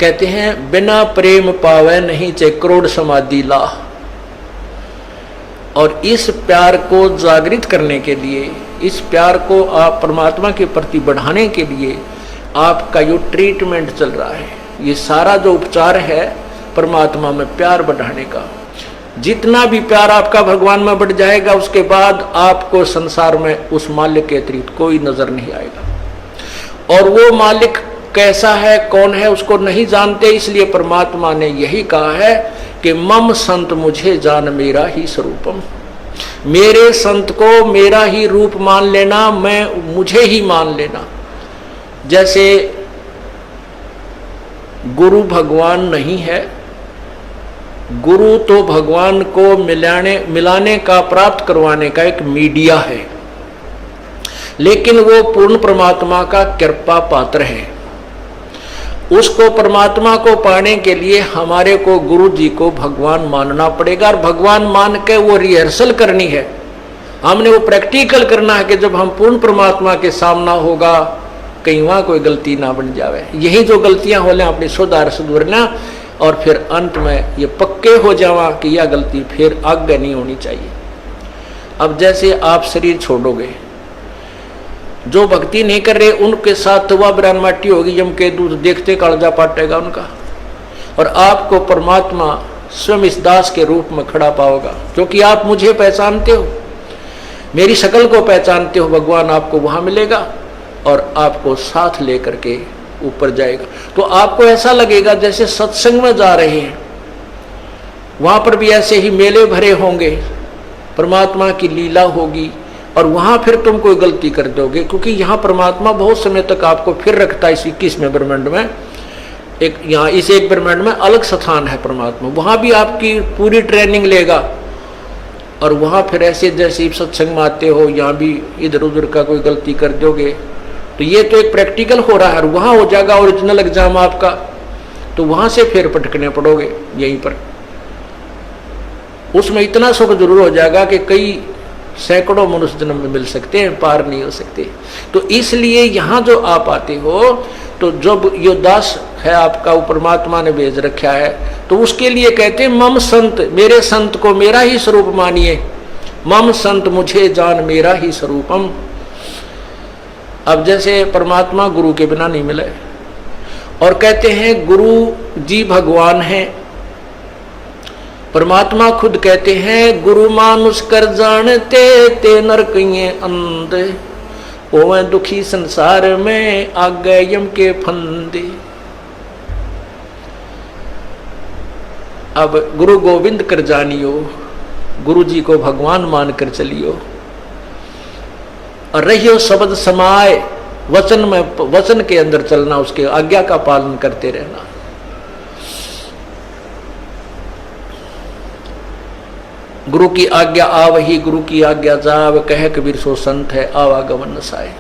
कहते हैं बिना प्रेम पावे नहीं चे करोड़ समाधि ला। और इस प्यार को जागृत करने के लिए, इस प्यार को आप परमात्मा के प्रति बढ़ाने के लिए आपका जो ट्रीटमेंट चल रहा है, ये सारा जो उपचार है परमात्मा में प्यार बढ़ाने का। जितना भी प्यार आपका भगवान में बढ़ जाएगा, उसके बाद आपको संसार में उस मालिक के अतिरिक्त कोई नजर नहीं आएगा। और वो मालिक कैसा है, कौन है, उसको नहीं जानते। इसलिए परमात्मा ने यही कहा है कि मम संत मुझे जान मेरा ही स्वरूपम। मेरे संत को मेरा ही रूप मान लेना, मैं मुझे ही मान लेना। जैसे गुरु भगवान नहीं है, गुरु तो भगवान को मिलाने का, प्राप्त करवाने का एक मीडिया है, लेकिन वो पूर्ण परमात्मा का कृपा पात्र है। उसको, परमात्मा को पाने के लिए हमारे को गुरु जी को भगवान मानना पड़ेगा। और भगवान मान के वो रिहर्सल करनी है, हमने वो प्रैक्टिकल करना है कि जब हम पूर्ण परमात्मा के सामना होगा कहीं वहां कोई गलती ना बन जावे। यही जो गलतियां हो लें अपनी सुधारना, और फिर अंत में ये पक्के हो जावा कि यह गलती फिर आगे नहीं होनी चाहिए। अब जैसे आप शरीर छोड़ोगे, जो भक्ति नहीं कर रहे उनके साथ वह ब्रान माटी होगी, यम के दूध देखते कालजा पाटेगा उनका। और आपको परमात्मा स्वयं इस दास के रूप में खड़ा पाओगा, क्योंकि आप मुझे पहचानते हो, मेरी शक्ल को पहचानते हो। भगवान आपको वहां मिलेगा और आपको साथ लेकर के ऊपर जाएगा। तो आपको ऐसा लगेगा जैसे सत्संग में जा रहे हैं। वहां पर भी ऐसे ही मेले भरे होंगे, परमात्मा की लीला होगी, और वहां फिर तुम कोई गलती कर दोगे, क्योंकि यहाँ परमात्मा बहुत समय तक आपको फिर रखता है। इस 21वें ब्रह्मांड में, एक यहाँ इस एक ब्रह्मांड में अलग स्थान है परमात्मा, वहां भी आपकी पूरी ट्रेनिंग लेगा। और वहां फिर ऐसे जैसे सत्संग में आते हो, यहाँ भी इधर उधर का कोई गलती कर दोगे तो ये तो एक प्रैक्टिकल हो रहा है, और वहां हो जाएगा ओरिजिनल एग्जाम आपका, तो वहां से फिर पटकने पड़ोगे यहीं पर। उसमें इतना सुख जरूर हो जाएगा कि कई सैकड़ों मनुष्य जन्म में मिल सकते हैं, पार नहीं हो सकते। तो इसलिए यहाँ जो आप आते हो, तो जब यो दास है आपका, वो परमात्मा ने भेज रखा है, तो उसके लिए कहते हैं मम संत, मेरे संत को मेरा ही स्वरूप मानिए। मम संत मुझे जान मेरा ही स्वरूपम। अब जैसे परमात्मा गुरु के बिना नहीं मिले, और कहते हैं गुरु जी भगवान हैं। परमात्मा खुद कहते हैं गुरु मानुष कर जानते ते नरकिये अंधे, ओवे दुखी संसार में आगे यम के फंदे। अब गुरु गोविंद कर जानियो, गुरु जी को भगवान मानकर चलियो, और रहियो शब्द समाए, वचन में, वचन के अंदर चलना, उसके आज्ञा का पालन करते रहना। गुरु की आज्ञा आवही, गुरु की आज्ञा जाव, कह कबीर सो संत है आवागमन नसाए।